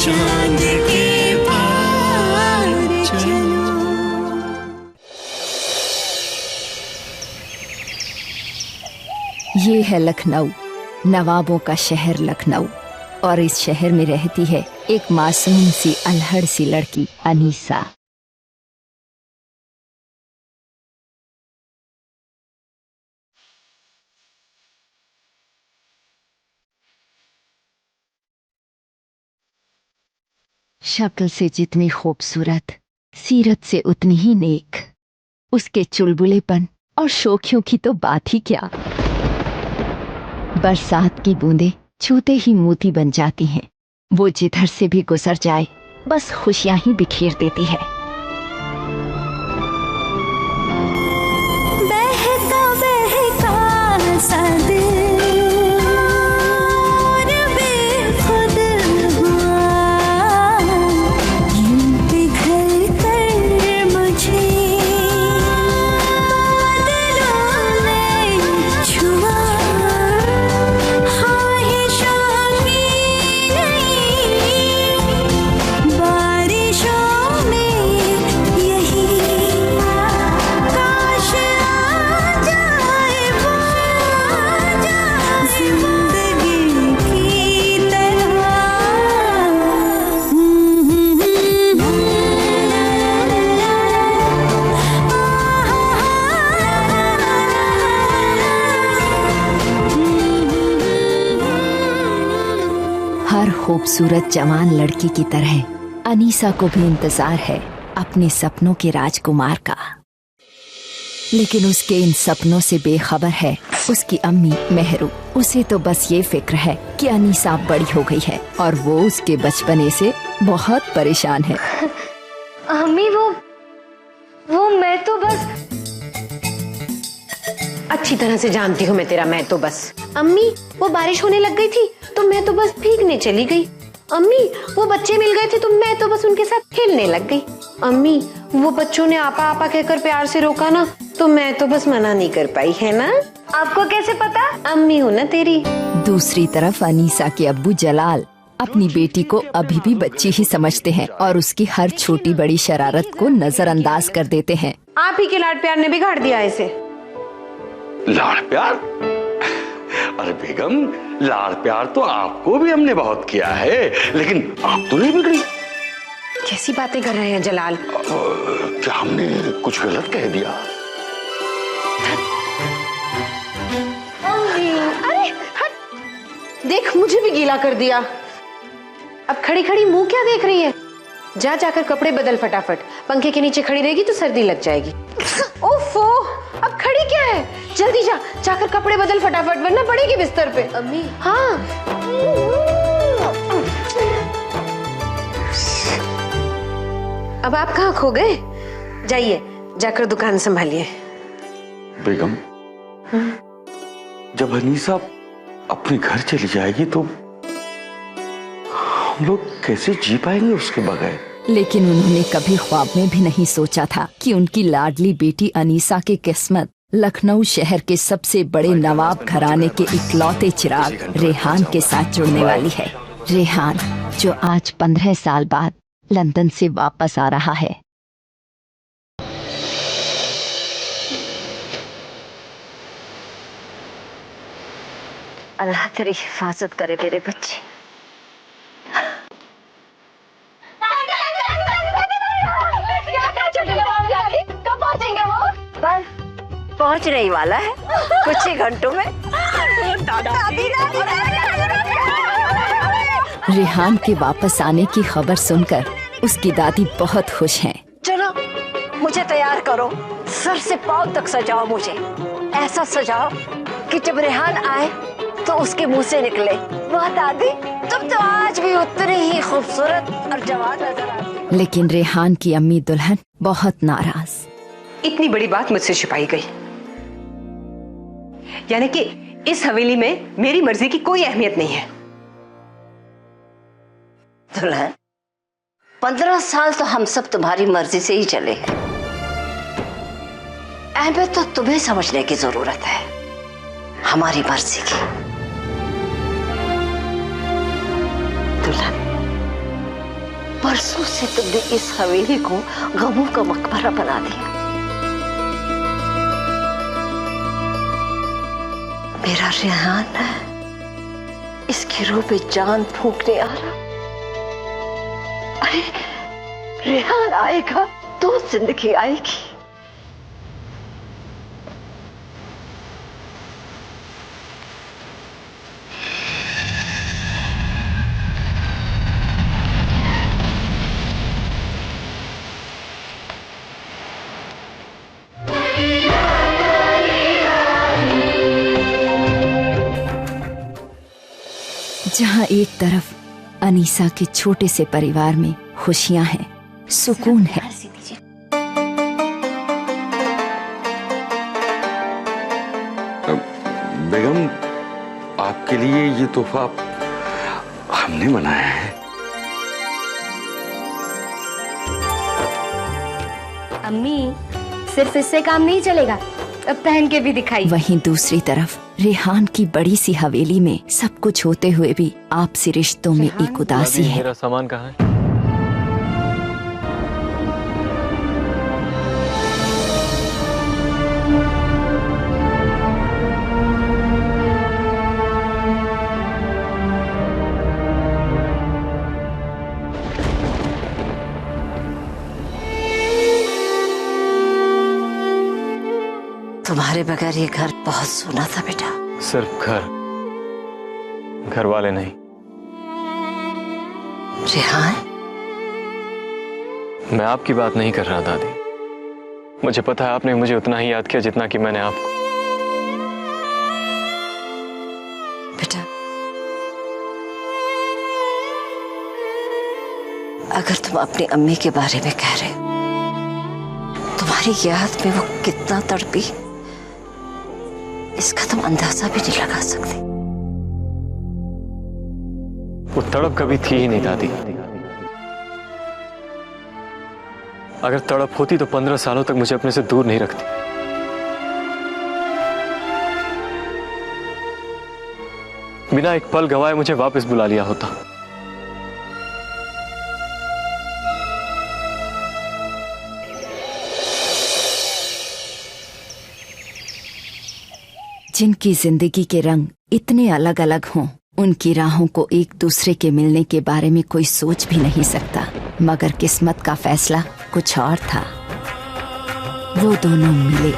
चांद के पार चलो। ये है लखनऊ, नवाबों का शहर लखनऊ, और इस शहर में रहती है एक मासूम सी अल्हड़ सी लड़की अनीसा। शक्ल से जितनी खूबसूरत, सीरत से उतनी ही नेक। उसके चुलबुलेपन और शौखियों की तो बात ही क्या। बरसात की बूंदें छूते ही मोती बन जाती हैं। वो जिधर से भी गुजर जाए बस खुशियां ही बिखेर देती है। बहका बहका सा दिल और बेखुद हुआ, यूं पिघल कर मुझे बादलों ने छुआ। ख्वाहिशों की नई बारिशों में यही काश आ जाए वो जिंदगी की तरह। हर खूबसूरत जवान लड़की की तरह अनीसा को भी इंतजार है अपने सपनों के राजकुमार का। लेकिन उसके इन सपनों से बेखबर है उसकी अम्मी मेहरू। उसे तो बस ये फिक्र है कि अनीसा बड़ी हो गई है और वो उसके बचपने से बहुत परेशान है। अम्मी वो मैं तो बस अच्छी तरह से जानती हूँ मैं तेरा मैं तो बस। अम्मी वो बारिश होने लग गई थी तो मैं तो बस भीगने चली गई। अम्मी वो बच्चे मिल गए थे तो मैं तो बस उनके साथ खेलने लग गई। अम्मी वो बच्चों ने आपा आपा कहकर प्यार से रोका ना तो मैं तो बस मना नहीं कर पाई, है ना? आपको कैसे पता? अम्मी हूँ ना तेरी। दूसरी तरफ अनीसा के अब्बू जलाल अपनी बेटी को अभी भी बच्ची ही समझते हैं और उसकी हर छोटी बड़ी शरारत को नजरअंदाज कर देते हैं। आप ही के लाड प्यार ने बिगाड़ दिया इसे। लाड़ प्यार? अरे बेगम, लाड़ प्यार तो आपको भी हमने बहुत किया है, लेकिन आप तो नहीं बिगड़ी। कैसी बातें कर रहे हैं जलाल? क्या हमने कुछ गलत कह दिया? अरे हट, देख मुझे भी गीला कर दिया। अब खड़ी खड़ी मुंह क्या देख रही है? जाकर कपड़े बदल फटाफट। पंखे के नीचे खड़ी रहेगी तो सर्दी लग जाएगी। ओफो, अब खड़ी क्या है? जल्दी जाकर कपड़े बदल फटाफट वरना पड़ेगी बिस्तर पे। अम्मी हाँ। अब आप कहाँ खो गए? जाइए जाकर दुकान संभालिए। बेगम, जब अनीसा अपने घर चली जाएगी तो हम लोग कैसे जी पाएंगे उसके बगैर? लेकिन उन्होंने कभी ख्वाब में भी नहीं सोचा था कि उनकी लाडली बेटी अनीसा की किस्मत लखनऊ शहर के सबसे बड़े नवाब घराने के इकलौते चिराग रेहान के साथ जुड़ने वाली है। रेहान जो आज 15 साल बाद लंदन से वापस आ रहा है। अल्लाह तेरी हिफाजत करे मेरे बच्चे। पहुंच नहीं वाला है कुछ ही घंटों में। रेहान के वापस आने की खबर सुनकर उसकी दादी बहुत खुश हैं। चलो मुझे तैयार करो, सर से पांव तक सजाओ मुझे। ऐसा सजाओ कि जब रेहान आए तो उसके मुंह से निकले, वाह दादी तुम तो आज भी उतनी ही खूबसूरत और जवान नजर आती। लेकिन रेहान की अम्मी दुल्हन बहुत नाराज। इतनी बड़ी बात मुझसे छिपाई गई, यानी कि इस हवेली में मेरी मर्जी की कोई अहमियत नहीं है। दुल्हन 15 साल तो हम सब तुम्हारी मर्जी से ही चले हैं। अहमियत तो तुम्हें समझने की जरूरत है, हमारी मर्जी की। दुल्हन परसों से तुमने इस हवेली को गमों का मकबरा बना दिया। मेरा रेहान इसकी रूह पे जान फूंकने आ रहा। अरे रेहान आएगा तो जिंदगी आएगी। जहां एक तरफ अनीसा के छोटे से परिवार में खुशियां हैं, सुकून है, बेगम आपके लिए ये तोहफा हमने बनाया है। अम्मी, सिर्फ इससे काम नहीं चलेगा, अब पहन के भी दिखाई। वहीं दूसरी तरफ रेहान की बड़ी सी हवेली में सब कुछ होते हुए भी आपसी रिश्तों में एक उदासी है। मेरा सामान कहाँ है? तुम्हारे बगैर ये घर बहुत सोना था बेटा। सिर्फ घर वाले नहीं। रेहान, मैं आपकी बात नहीं कर रहा दादी। मुझे पता है आपने मुझे उतना ही याद किया जितना कि मैंने आपको। बेटा अगर तुम अपनी अम्मी के बारे में कह रहे हो, तुम्हारी याद में वो कितना तड़पी इसका तुम अंदाजा भी नहीं लगा सकते। वो तड़प कभी थी ही नहीं दादी। अगर तड़प होती तो 15 सालों तक मुझे अपने से दूर नहीं रखती। बिना एक पल गवाए मुझे वापस बुला लिया होता। जिनकी जिंदगी के रंग इतने अलग अलग हों, उनकी राहों को एक दूसरे के मिलने के बारे में कोई सोच भी नहीं सकता। मगर किस्मत का फैसला कुछ और था। वो दोनों मिले।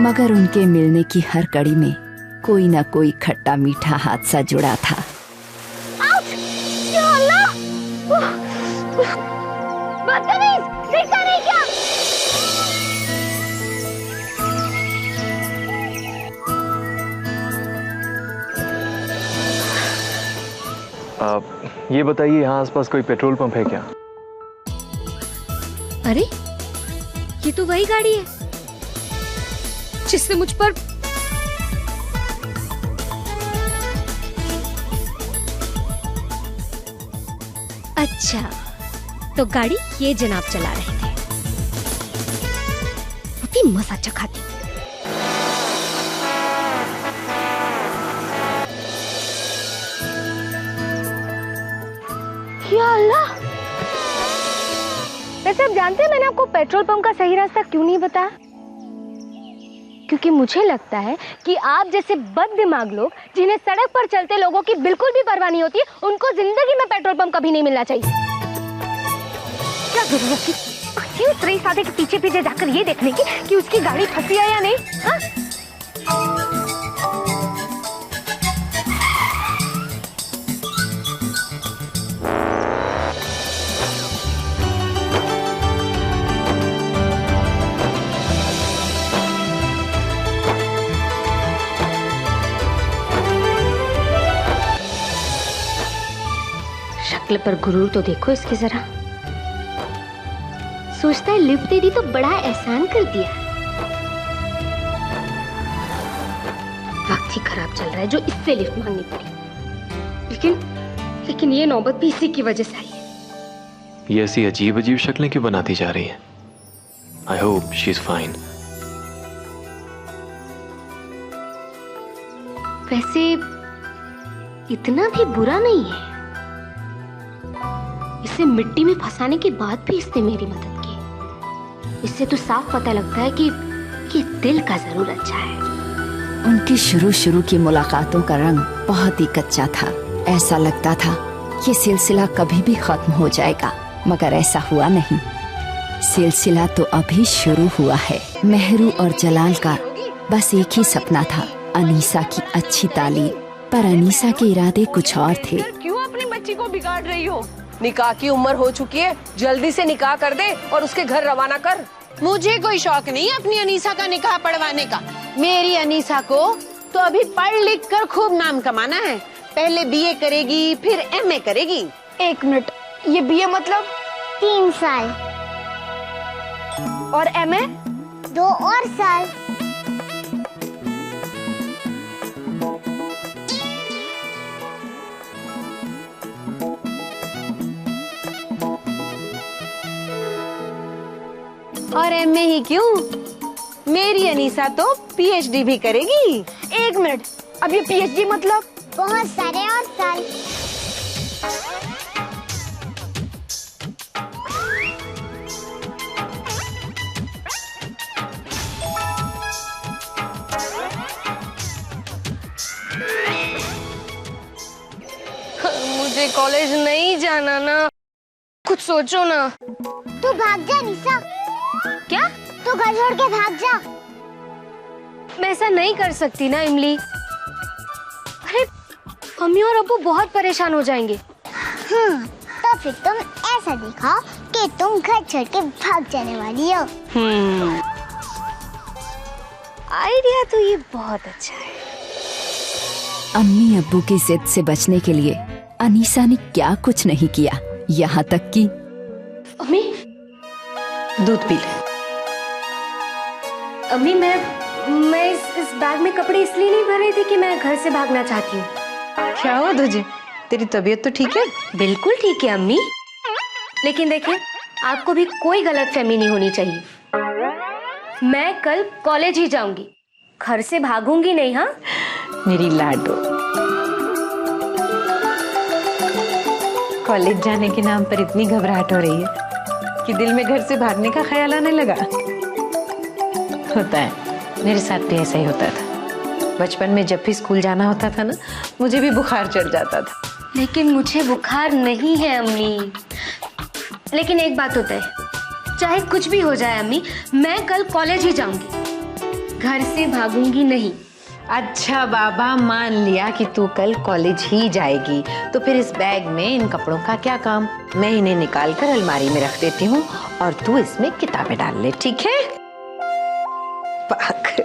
मगर उनके मिलने की हर कड़ी में कोई ना कोई खट्टा मीठा हादसा जुड़ा था। आप ये बताइए, यहाँ आसपास कोई पेट्रोल पंप है क्या? अरे ये तो वही गाड़ी है जिससे मुझ पर अच्छा, तो गाड़ी ये जनाब चला रहे थे। होती मजा चखाती। या अल्लाह! वैसे आप जानते हैं मैंने आपको पेट्रोल पंप का सही रास्ता क्यों नहीं बताया? क्योंकि मुझे लगता है कि आप जैसे बददिमाग लोग जिन्हें सड़क पर चलते लोगों की बिल्कुल भी परवाह नहीं होती, उनको जिंदगी में पेट्रोल पंप कभी नहीं मिलना चाहिए। क्या जरूरत थी किसी उस रईस सादे के पीछे पीछे जाकर ये देखने की कि उसकी गाड़ी फंसी है या नहीं? हा? शक्ल पर गुरूर तो देखो इसकी जरा। सोचता है लिफ्ट दे दी तो बड़ा एहसान कर दिया। वक्त ही खराब चल रहा है जो इससे लिफ्ट मांगनी पड़ी। लेकिन लेकिन ये नौबत भी इसी की वजह से आई है। ये ऐसी अजीब अजीब शक्लें क्यों बनाती जा रही है? I hope she is fine. वैसे इतना भी बुरा नहीं है। इसे मिट्टी में फंसाने के बाद भी इसने मेरी मदद की। इससे तो साफ पता लगता है कि दिल का जरूर अच्छा है। उनकी शुरू की मुलाकातों का रंग बहुत ही कच्चा था। ऐसा लगता था ये सिलसिला कभी भी खत्म हो जाएगा, मगर ऐसा हुआ नहीं। सिलसिला तो अभी शुरू हुआ है। मेहरू और जलाल का बस एक ही सपना था, अनीसा की अच्छी तालीम। पर अनीसा के इरादे कुछ और थे। क्यों अपनी बच्ची को बिगाड़ रही हो? निकाह की उम्र हो चुकी है, जल्दी से निकाह कर दे और उसके घर रवाना कर। मुझे कोई शौक नहीं है अपनी अनीसा का निकाह पढ़वाने का। मेरी अनीसा को तो अभी पढ़ लिख कर खूब नाम कमाना है। पहले बीए करेगी, फिर एमए करेगी। 1 मिनट, ये बीए मतलब 3 साल और एमए 2 और साल। और एमए ही क्यों, मेरी अनीसा तो पीएचडी भी करेगी। 1 मिनट, अब ये पीएचडी मतलब बहुत सारे और साल। मुझे कॉलेज नहीं जाना ना, कुछ सोचो ना। तू भाग जा निशा। क्या? तू घर छोड़ के भाग जा। मैं ऐसा नहीं कर सकती ना इमली। अरे मम्मी और अब्बू बहुत परेशान हो जाएंगे। तो फिर तुम ऐसा दिखाओ कि तुम घर छोड़ के भाग जाने वाली हो। आइडिया तो ये बहुत अच्छा है। अम्मी अब्बू की जिद से बचने के लिए अनीसा ने क्या कुछ नहीं किया, यहाँ तक कि अम्मी दूध पी ले। अम्मी मैं इस बैग में कपड़े इसलिए नहीं भर रही थी कि मैं घर से भागना चाहती हूँ। क्या हुआ तुझे? तेरी तबीयत तो ठीक है? बिल्कुल ठीक है अम्मी, लेकिन देखिए आपको भी कोई गलतफहमी नहीं होनी चाहिए। मैं कल कॉलेज ही जाऊंगी, घर से भागूंगी नहीं। हाँ मेरी लाडो, कॉलेज जाने के नाम पर इतनी घबराहट हो रही है कि दिल में घर से भागने का ख्याल आने लगा। होता है, मेरे साथ भी ऐसा ही होता था। बचपन में जब भी स्कूल जाना होता था ना, मुझे भी बुखार चढ़ जाता था। लेकिन मुझे बुखार नहीं है अम्मी। लेकिन एक बात होता है, चाहे कुछ भी हो जाए अम्मी, मैं कल कॉलेज ही जाऊंगी, घर से भागूंगी नहीं। अच्छा बाबा, मान लिया कि तू कल कॉलेज ही जाएगी, तो फिर इस बैग में इन कपड़ों का क्या काम? मैं इन्हें निकाल कर अलमारी में रख देती हूँ और तू इसमें किताबें डाल ले, ठीक है? पागल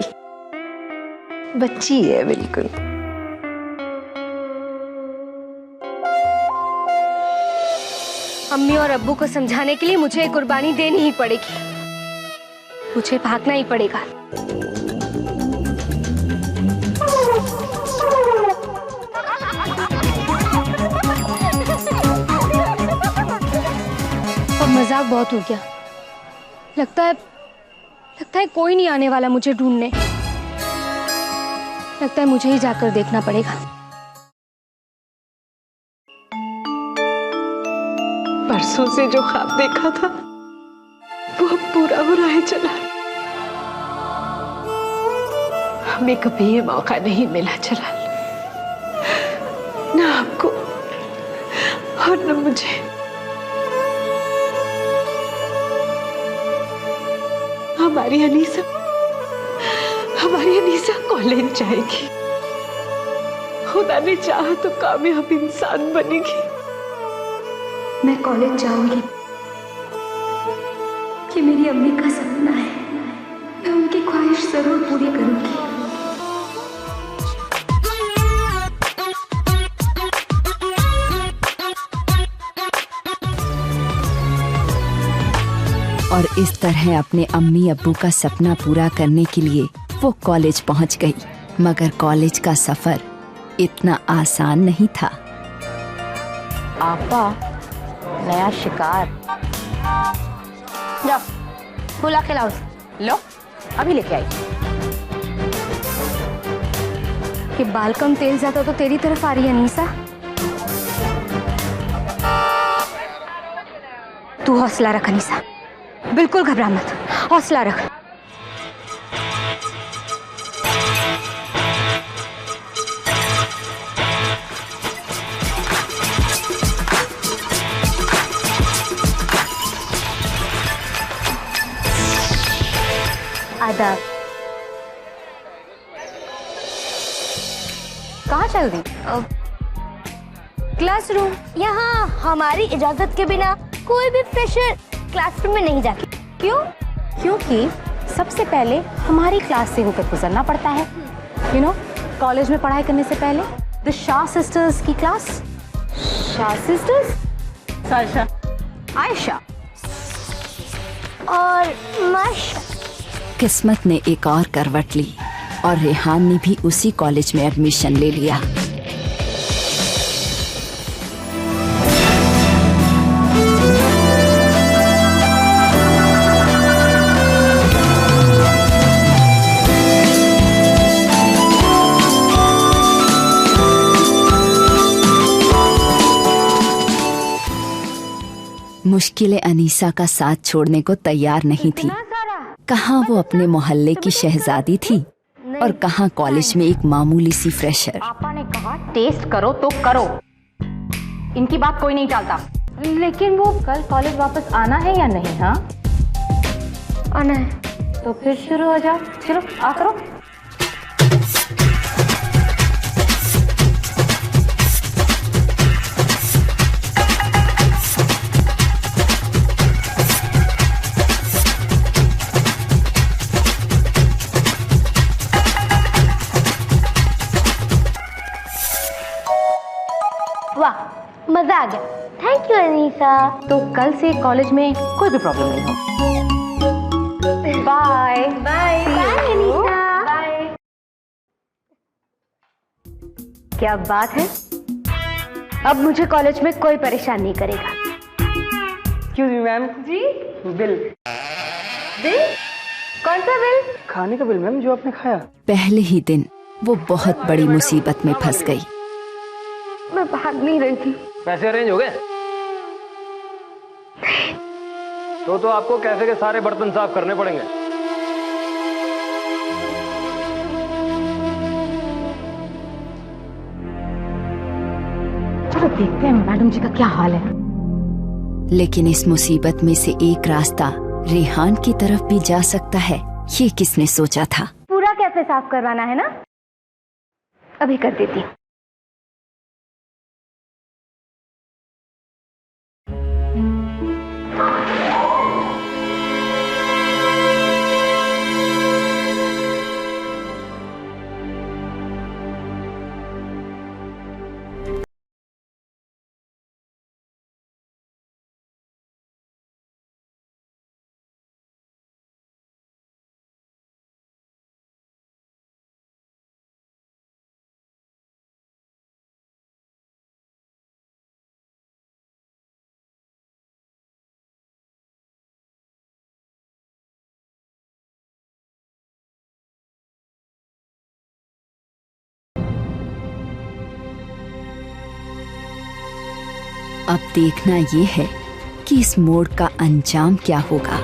बच्ची है बिल्कुल। अम्मी और अब्बू को समझाने के लिए मुझे एक कुर्बानी देनी ही पड़ेगी। मुझे भागना ही पड़ेगा। अब मजाक बहुत हो गया। लगता है कोई नहीं आने वाला मुझे ढूंढने। लगता है मुझे ही जाकर देखना पड़ेगा। परसों से जो ख्वाब देखा था वो अब पूरा हो रहा है चला। हमें कभी ये मौका नहीं मिला चला, ना आपको और न मुझे। हमारी अनीसा कॉलेज जाएगी। खुदा ने चाहा तो कामयाब इंसान बनेगी। मैं कॉलेज जाऊंगी, ये मेरी अम्मी का सपना है। मैं उनकी ख्वाहिश जरूर पूरी करूंगी। और इस तरह अपने अम्मी अब्बू का सपना पूरा करने के लिए वो कॉलेज पहुंच गई। मगर कॉलेज का सफर इतना आसान नहीं था। आपा नया शिकार। जाओ बुला के लाओ। लो अभी लेके आई। कि बाल कम तेल ज्यादा तो तेरी तरफ आ रही है अनीसा। तू हौसला रख अनीसा, बिल्कुल घबरा मत, हौसला रख। आदाब। कहाँ चल दी? क्लासरूम। यहाँ हमारी इजाजत के बिना कोई भी फ्रेशर क्लासरूम में नहीं जाती। क्यों? क्योंकि सबसे पहले हमारी क्लास से होकर गुजरना पड़ता है। यू नो, कॉलेज में पढ़ाई करने से पहले द शाह सिस्टर्स की class. Shah sisters? Sasha, Ayesha और माशा। किस्मत ने एक और करवट ली और रेहान ने भी उसी कॉलेज में एडमिशन ले लिया। मुश्किलें अनीसा का साथ छोड़ने को तैयार नहीं थी। कहाँ वो अपने मोहल्ले की शहजादी थी और कहाँ कॉलेज में एक मामूली सी फ्रेशर। पापा ने कहा टेस्ट करो तो करो, इनकी बात कोई नहीं टालता। लेकिन वो कल कॉलेज वापस आना है या नहीं? हाँ आना है। तो फिर शुरू हो जाओ। चलो आ करो। वाह, मजा आ गया। Thank you Anisa. तो कल से कॉलेज में कोई भी प्रॉब्लम नहीं हो। Bye bye bye Anisa. Bye. क्या बात है, अब मुझे कॉलेज में कोई परेशान नहीं करेगा। क्यों जी मैम? जी बिल? बिल? कौन सा बिल? खाने का बिल मैम, जो आपने खाया। पहले ही दिन वो बहुत बड़ी मुसीबत में फंस गई। मैं भाग नहीं रही थी। पैसे अरेंज हो गए? तो आपको कैफे के सारे बर्तन साफ करने पड़ेंगे। चलो देखते हैं मैडम जी का क्या हाल है। लेकिन इस मुसीबत में से एक रास्ता रेहान की तरफ भी जा सकता है, ये किसने सोचा था। पूरा कैफे साफ करवाना है ना? अभी कर देती हूँ। अब देखना ये है कि इस मोड़ का अंजाम क्या होगा।